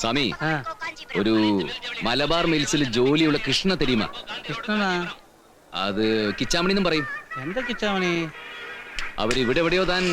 സ്വാമി ഒരു മലബാർ മിൽസിൽ ജോലിയുള്ള കൃഷ്ണ തെരീമ. കൃഷ്ണനാ? അത് കിച്ചാമണി എന്നും പറയും. എന്താ കിച്ചാമണി? അവരിവിടെ എവിടെയോ താൻ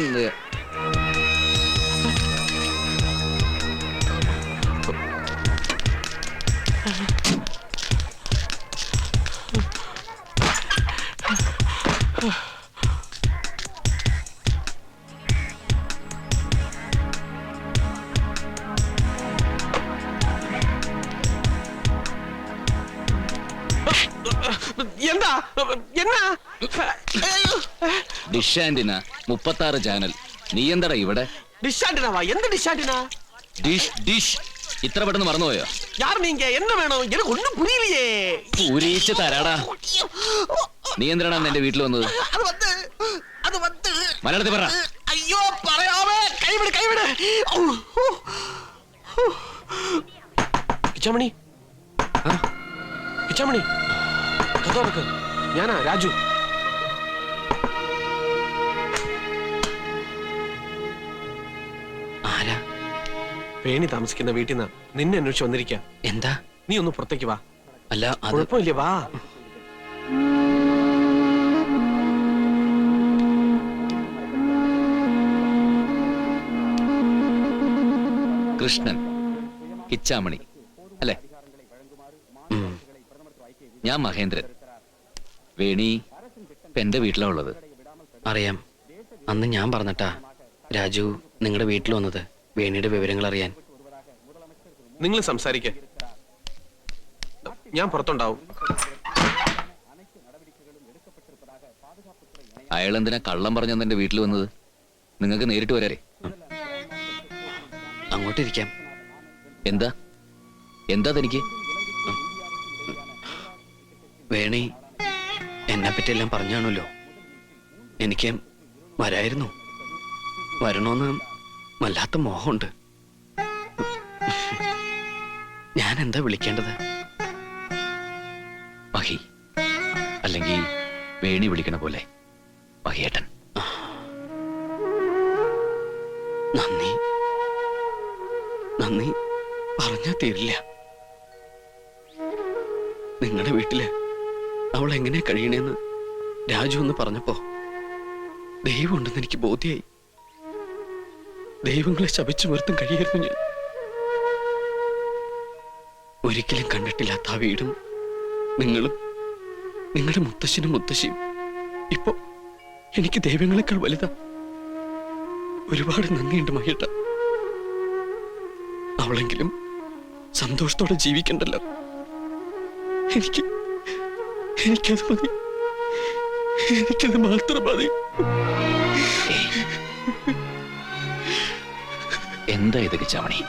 എന്താ എന്നാ ഡിഷ് ആന്റിന 36 ചാനൽ. നീ എന്താടാ ഇവിടെ? ഡിഷ് ആന്റിനാവാ? എന്ത് ഡിഷ് ആന്റിന? ഡിഷ് ഡിഷ് ഇത്ര പെട്ടെന്ന് മറന്നുപോയോ? யார் நீங்க? என்ன வேணும்? எனக்கு ஒண்ணும் புரியலையே. പൂരിച്ച് തരാടാ. നീ എന്തിനാണ് എന്റെ വീട്ടിൽ വന്നത്? അത് വന്ന് മലയാളത്തിൽ പറ. അയ്യോ പറയാമേ. കൈവിട് കൈവിട്. കിച്ചാമണി, കിച്ചാമണി കഥ തുറക്ക്. ഞാനാ രാജു. ആരാ? വേണി താമസിക്കുന്ന വീട്ടിൽ നിന്ന് നിന്നെ അന്വേഷിച്ച് വന്നിരിക്ക. എന്താ? നീ ഒന്ന് പുറത്തേക്ക് വാ. അല്ല കുഴപ്പമില്ലേ, വാ. കൃഷ്ണൻ, കിച്ചാമണി അല്ലേ? ഞാൻ മഹേന്ദ്രൻ. വേണി എന്റെ വീട്ടിലാ ഉള്ളത്. അറിയാം. അന്ന് ഞാൻ പറഞ്ഞിട്ടാ രാജു നിങ്ങളുടെ വീട്ടിൽ വന്നത്, വേണിയുടെ വിവരങ്ങൾ അറിയാൻ. നിങ്ങൾ സംസാരിക്ക, ഞാൻ പുറത്തുണ്ടാവും. അയാൾ എന്തിനാ കള്ളം പറഞ്ഞെന്ന് എന്റെ വീട്ടിൽ വന്നത്? നിങ്ങൾക്ക് നേരിട്ട് വരാറേ. അങ്ങോട്ടിരിക്കാം. എന്താ എന്താ തനിക്ക്? വേണി എന്നെ പറ്റി എല്ലാം പറഞ്ഞാണല്ലോ. എനിക്ക് വരായിരുന്നു, വരണമെന്ന് വല്ലാത്ത മോഹമുണ്ട്. ഞാൻ എന്താ വിളിക്കേണ്ടത്? മഹി, അല്ലെങ്കിൽ വേണി വിളിക്കണ പോലെ മഹിയേട്ടൻ. നന്ദി നന്ദി പറഞ്ഞാ തീരില്ല. നിങ്ങളുടെ വീട്ടില് അവൾ എങ്ങനെ കഴിയണേന്ന് രാജു എന്ന് പറഞ്ഞപ്പോ ദൈവം ഉണ്ടെന്ന് എനിക്ക് ബോധ്യായി. ദൈവങ്ങളെ ശപിച്ചു നിർത്തും കഴിയായിരുന്നു ഞാൻ. ഒരിക്കലും കണ്ടിട്ടില്ലാത്ത ആ വീടും നിങ്ങളും നിങ്ങളുടെ മുത്തശ്ശനും മുത്തശ്ശിയും ഇപ്പോ എനിക്ക് ദൈവങ്ങളെക്കാൾ വലുതാ. ഒരുപാട് നന്ദിയുണ്ട് മഹിയേട്ട. അവളെങ്കിലും സന്തോഷത്തോടെ ജീവിക്കണ്ടല്ലോ. എനിക്കത് മതി, എനിക്കത് മാത്രം മതി. എന്താ ഇത് കിച്ചാമണി?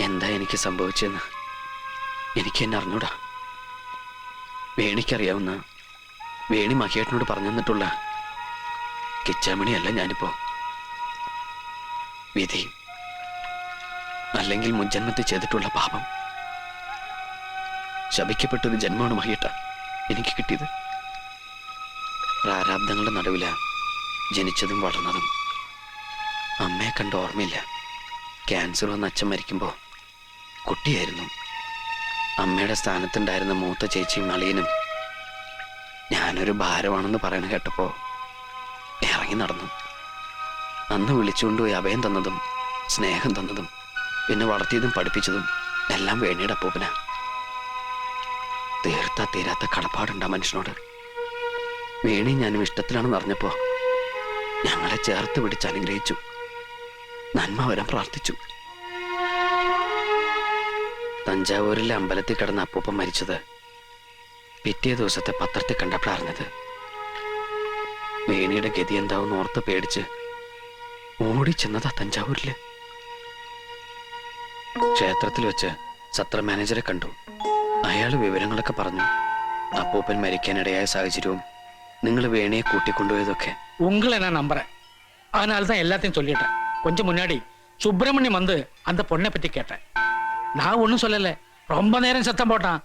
എന്താ എനിക്ക് സംഭവിച്ചെന്ന് എനിക്ക് എന്നെ അറിഞ്ഞൂടാ. വേണിക്കറിയാവുന്ന, വേണി മഹിയേട്ടനോട് പറഞ്ഞു തന്നിട്ടുള്ള കിച്ചാമണിയല്ല ഞാനിപ്പോ. വിധി അല്ലെങ്കിൽ മുൻജന്മത്തിൽ ചെയ്തിട്ടുള്ള പാപം. ശപിക്കപ്പെട്ടൊരു ജന്മമാണ് മഹിയേട്ട എനിക്ക് കിട്ടിയത്. പ്രാരാബ്ദങ്ങളുടെ നടുവില ജനിച്ചതും വളർന്നതും. അമ്മയെ കണ്ട ഓർമ്മയില്ല. ക്യാൻസർ വന്ന് അച്ഛൻ മരിക്കുമ്പോ കുട്ടിയായിരുന്നു. അമ്മയുടെ സ്ഥാനത്തുണ്ടായിരുന്ന മൂത്ത ചേച്ചിയും അളിയനും ഞാനൊരു ഭാരമാണെന്ന് പറയണ കേട്ടപ്പോ ഇറങ്ങി നടന്നു. അന്ന് വിളിച്ചുകൊണ്ടുപോയി അഭയം തന്നതും സ്നേഹം തന്നതും പിന്നെ വളർത്തിയതും പഠിപ്പിച്ചതും എല്ലാം വേണിയുടെ അപ്പൂപ്പനാ. തീർത്താ തീരാത്ത കടപ്പാടുണ്ട് ആ മനുഷ്യനോട്. വേണി ഞാനും ഇഷ്ടത്തിലാണെന്ന് അറിഞ്ഞപ്പോ ഞങ്ങളെ ചേർത്ത് പിടിച്ച് അനുഗ്രഹിച്ചു, നന്മ വരാൻ പ്രാർത്ഥിച്ചു. തഞ്ചാവൂരിലെ അമ്പലത്തിൽ കിടന്ന അപ്പൂപ്പൻ മരിച്ചത് പിറ്റേ ദിവസത്തെ പത്രത്തിൽ കണ്ടപ്പോഴറിഞ്ഞത്. വേണിയുടെ ഗതി എന്താവും ഓർത്ത് പേടിച്ച് ഓടിച്ചെന്നതാ തഞ്ചാവൂരില്. ക്ഷേത്രത്തിൽ വെച്ച് സത്ര മാനേജറെ കണ്ടു. അയാൾ വിവരങ്ങളൊക്കെ പറഞ്ഞു. അപ്പൂപ്പൻ മരിക്കാനിടയായ സാഹചര്യവും നിങ്ങൾ വേണിയെ കൂട്ടിക്കൊണ്ടുപോയതൊക്കെ. உங்களை நான் நம்புறேன், அதனால தான் எல்லாத்தையும் சொல்லிட்டேன். கொஞ்சம் முன்னாடி சுப்பிரமணியம் வந்து அந்த பொண்ணை பத்தி கேட்டேன். நான் ஒன்றும் சொல்லல. ரொம்ப நேரம் சத்தம் போட்டான்.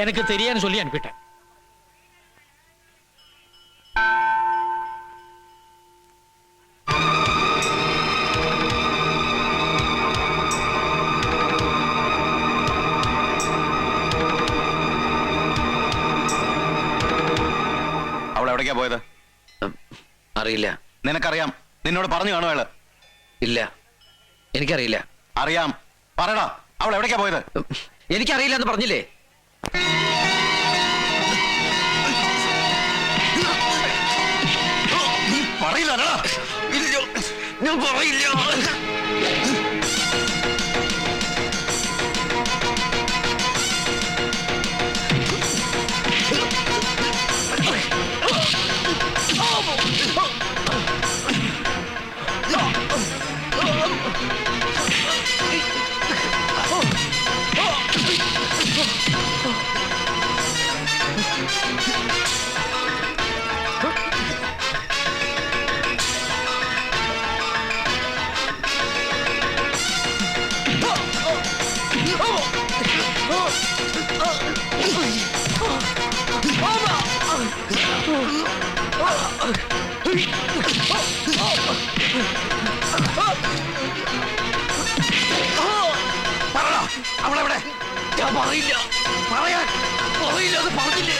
எனக்கு தெரியான்னு சொல்லி அனுப்பிட்டேன். അവൾ എവിടേക്കാ പോയത്? അറിയില്ല. നിനക്കറിയാം. നിന്നോട് പറഞ്ഞു കാണും അയാള്. ഇല്ല, എനിക്കറിയില്ല. അറിയാം, പറയടാ. അവൾ എവിടേക്കാ പോയത്? എനിക്കറിയില്ല എന്ന് പറഞ്ഞില്ലേ? പറയില്ല. ഞാൻ പറയില്ല. അവളെവിടെ? ഞാൻ പറയില്ല. പറയാൻ പറയില്ല എന്ന് പറഞ്ഞില്ലേ?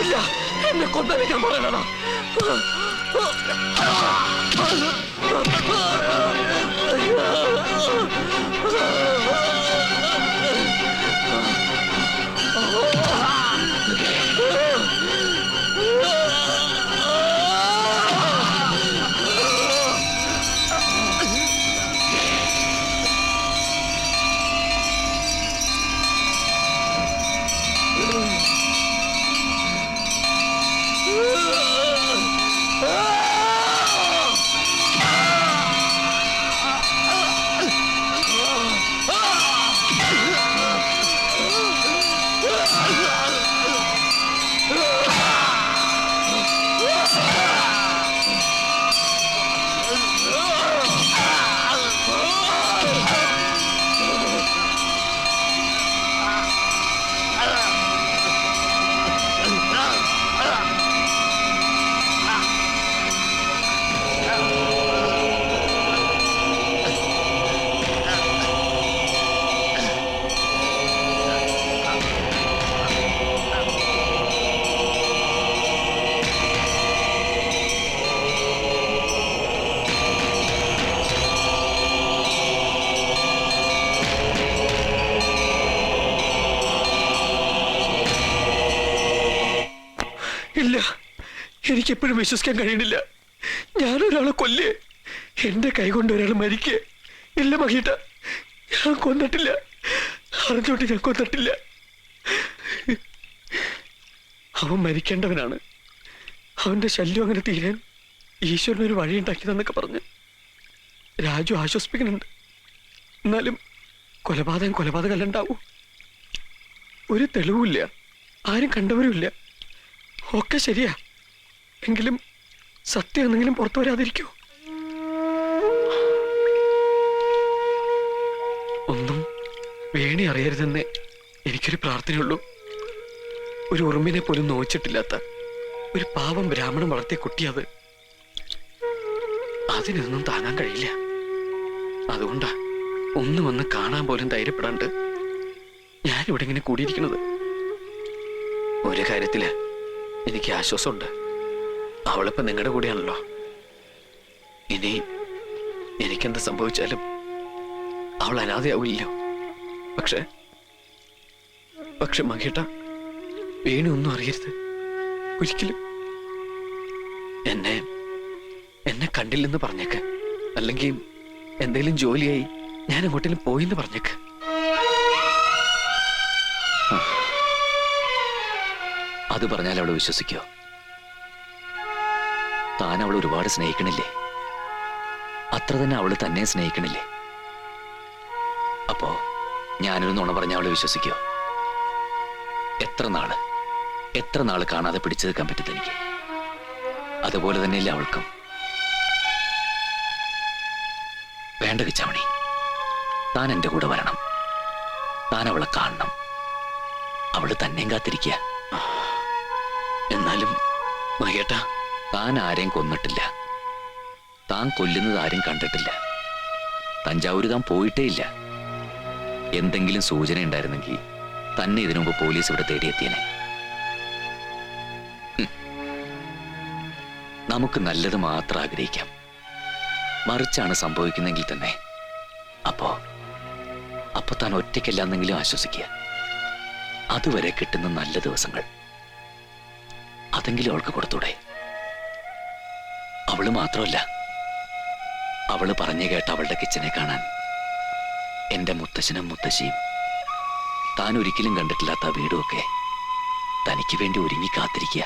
ഇല്ല, എന്നെ കൊന്നേ ഞാൻ പറയണ. ഇല്ല, എനിക്കെപ്പോഴും വിശ്വസിക്കാൻ കഴിയണില്ല. ഞാനൊരാളെ കൊല്ലേ, എന്റെ കൈ കൊണ്ട് ഒരാൾ മരിക്കേ. ഇല്ല മഹീട്ട, ഞാൻ കൊന്നിട്ടില്ല. അറിഞ്ഞോട്ട് ഞാൻ കൊന്നിട്ടില്ല. അവൻ മരിക്കേണ്ടവനാണ്. അവന്റെ ശല്യം അങ്ങനെ തീരാൻ ഈശ്വരനൊരു വഴി ഉണ്ടാക്കിയതെന്നൊക്കെ പറഞ്ഞ് രാജു ആശ്വസിപ്പിക്കുന്നുണ്ട്. എന്നാലും കൊലപാതകമല്ല ഉണ്ടാവൂ. ഒരു തെളിവുമില്ല, ആരും കണ്ടവരുമില്ല. ഒക്കെ ശരിയാ, എങ്കിലും സത്യം എന്തെങ്കിലും പുറത്തു വരാതിരിക്കോ? ഒന്നും വേണി അറിയരുതെന്നേ എനിക്കൊരു പ്രാർത്ഥനയുള്ളൂ. ഒരു ഉറുമ്പിനെ പോലും നോച്ചിട്ടില്ലാത്ത ഒരു പാവം ബ്രാഹ്മണൻ വളർത്തിയ കുട്ടിയത്. അതിനൊന്നും താങ്ങാൻ കഴിയില്ല. അതുകൊണ്ടാ ഒന്ന് വന്ന് കാണാൻ പോലും ധൈര്യപ്പെടാണ്ട് ഞാനിവിടെ ഇങ്ങനെ കൂടിയിരിക്കുന്നത്. ഒരു കാര്യത്തില് എനിക്ക് ആശ്വാസമുണ്ട്. അവളിപ്പോ നിങ്ങളുടെ കൂടെയാണല്ലോ. ഇനി എനിക്കെന്ത് സംഭവിച്ചാലും അവൾ അനാഥയാവില്ലല്ലോ. പക്ഷെ പക്ഷെ മകേട്ട വേണു ഒന്നും അറിയരുത്, ഒരിക്കലും. എന്നെ കണ്ടില്ലെന്ന് പറഞ്ഞേക്ക്, അല്ലെങ്കിൽ എന്തെങ്കിലും ജോലിയായി ഞാൻ എങ്ങോട്ടേലും പോയിന്ന് പറഞ്ഞേക്ക്. അത് പറഞ്ഞാൽ അവള് വിശ്വസിക്കോ? താൻ അവൾ ഒരുപാട് സ്നേഹിക്കണില്ലേ? അത്ര തന്നെ അവള് തന്നെ സ്നേഹിക്കണില്ലേ? അപ്പോ ഞാനൊരു നുണ പറഞ്ഞ അവള് വിശ്വസിക്കോ? എത്ര നാള് കാണാതെ പിടിച്ചു നിൽക്കാൻ പറ്റി തനിക്ക്? അതുപോലെ തന്നെയല്ലേ അവൾക്കും. വേണ്ട കിച്ചാമണി, താൻ എന്റെ കൂടെ വരണം. താൻ അവളെ കാണണം. അവള് തന്നെയും കാത്തിരിക്കുക. എന്നാലും മകേട്ട, താൻ ആരെയും കൊന്നിട്ടില്ല. താൻ കൊല്ലുന്നത് ആരും കണ്ടിട്ടില്ല. തഞ്ചാവൂര് താൻ പോയിട്ടേ ഇല്ല. എന്തെങ്കിലും സൂചന ഉണ്ടായിരുന്നെങ്കിൽ തന്നെ ഇതിനു മുമ്പ് പോലീസ് ഇവിടെ തേടിയെത്തിയനെ. നമുക്ക് നല്ലത് മാത്രം ആഗ്രഹിക്കാം. മറിച്ചാണ് സംഭവിക്കുന്നെങ്കിൽ തന്നെ അപ്പോ താൻ ഒറ്റയ്ക്കല്ലാന്നെങ്കിലും ആശ്വസിക്കുക. അതുവരെ കിട്ടുന്ന നല്ല ദിവസങ്ങൾ അതെങ്കിലും അവൾക്ക് കൊടുത്തൂടെ? അവള് മാത്രമല്ല, അവള് പറഞ്ഞു കേട്ട അവളുടെ കിച്ചനെ കാണാൻ എന്റെ മുത്തശ്ശനും മുത്തശ്ശിയും താൻ ഒരിക്കലും കണ്ടിട്ടില്ലാത്ത വീടുമൊക്കെ തനിക്ക് വേണ്ടി ഒരുങ്ങി കാത്തിരിക്കുക.